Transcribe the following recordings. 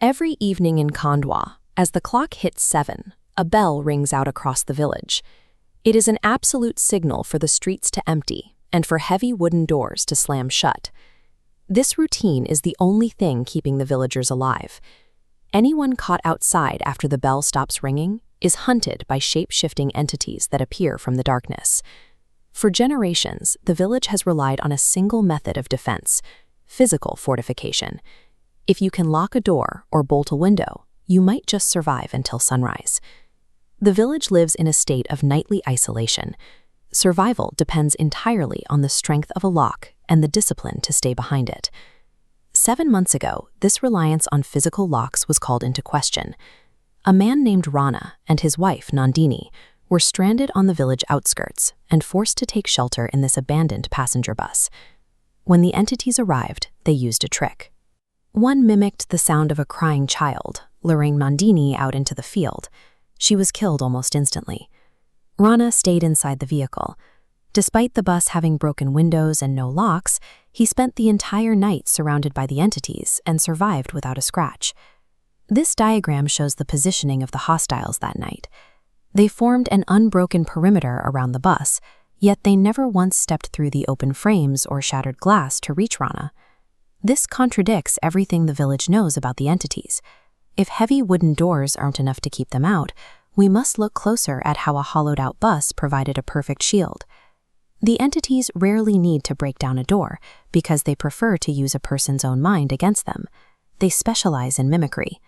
Every evening in Condois, as the clock hits 7, a bell rings out across the village. It is an absolute signal for the streets to empty and for heavy wooden doors to slam shut. This routine is the only thing keeping the villagers alive. Anyone caught outside after the bell stops ringing is hunted by shape-shifting entities that appear from the darkness. For generations, the village has relied on a single method of defense: physical fortification. If you can lock a door or bolt a window, you might just survive until sunrise. The village lives in a state of nightly isolation. Survival depends entirely on the strength of a lock and the discipline to stay behind it. 7 months ago, this reliance on physical locks was called into question. A man named Rana and his wife, Nandini, were stranded on the village outskirts and forced to take shelter in this abandoned passenger bus. When the entities arrived, they used a trick. One mimicked the sound of a crying child, luring Nandini out into the field. She was killed almost instantly. Rana stayed inside the vehicle. Despite the bus having broken windows and no locks, he spent the entire night surrounded by the entities and survived without a scratch. This diagram shows the positioning of the hostiles that night. They formed an unbroken perimeter around the bus, yet they never once stepped through the open frames or shattered glass to reach Rana. This contradicts everything the village knows about the entities. If heavy wooden doors aren't enough to keep them out, we must look closer at how a hollowed-out bus provided a perfect shield. The entities rarely need to break down a door because they prefer to use a person's own mind against them. They specialize in mimicry.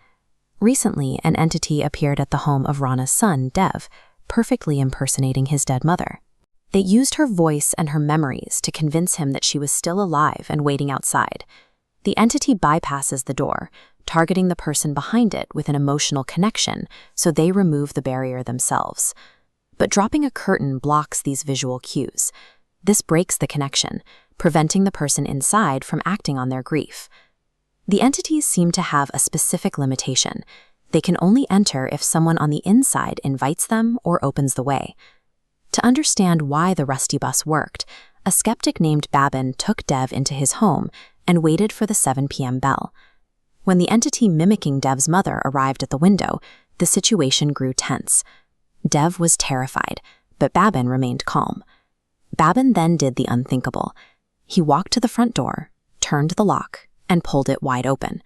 Recently, an entity appeared at the home of Rana's son, Dev, perfectly impersonating his dead mother. They used her voice and her memories to convince him that she was still alive and waiting outside. The entity bypasses the door, targeting the person behind it with an emotional connection so they remove the barrier themselves. But dropping a curtain blocks these visual cues. This breaks the connection, preventing the person inside from acting on their grief. The entities seem to have a specific limitation. They can only enter if someone on the inside invites them or opens the way. To understand why the rusty bus worked, a skeptic named Babin took Dev into his home and waited for the 7 p.m. bell. When the entity mimicking Dev's mother arrived at the window, the situation grew tense. Dev was terrified, but Babin remained calm. Babin then did the unthinkable. He walked to the front door, turned the lock, and pulled it wide open.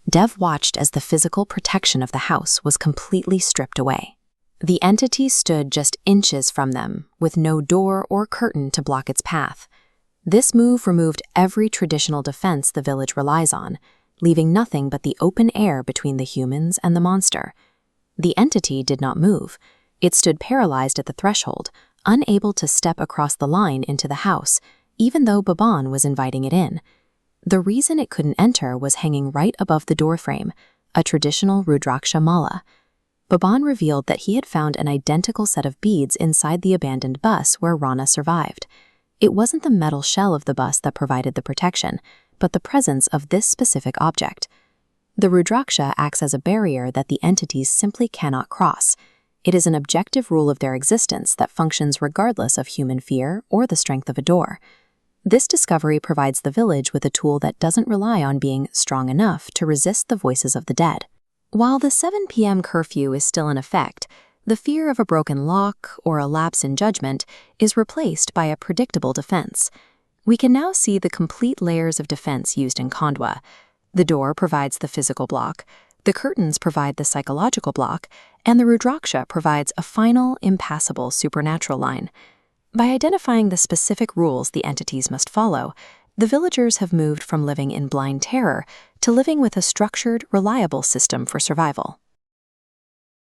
Dev watched as the physical protection of the house was completely stripped away. The entity stood just inches from them, with no door or curtain to block its path. This move removed every traditional defense the village relies on, leaving nothing but the open air between the humans and the monster. The entity did not move. It stood paralyzed at the threshold, unable to step across the line into the house, even though Baban was inviting it in. The reason it couldn't enter was hanging right above the doorframe, a traditional Rudraksha mala. Baban revealed that he had found an identical set of beads inside the abandoned bus where Rana survived. It wasn't the metal shell of the bus that provided the protection, but the presence of this specific object. The Rudraksha acts as a barrier that the entities simply cannot cross. It is an objective rule of their existence that functions regardless of human fear or the strength of a door. This discovery provides the village with a tool that doesn't rely on being strong enough to resist the voices of the dead. While the 7 p.m. curfew is still in effect, the fear of a broken lock or a lapse in judgment is replaced by a predictable defense. We can now see the complete layers of defense used in Condois. The door provides the physical block, the curtains provide the psychological block, and the Rudraksha provides a final, impassable supernatural line. By identifying the specific rules the entities must follow, the villagers have moved from living in blind terror to living with a structured, reliable system for survival.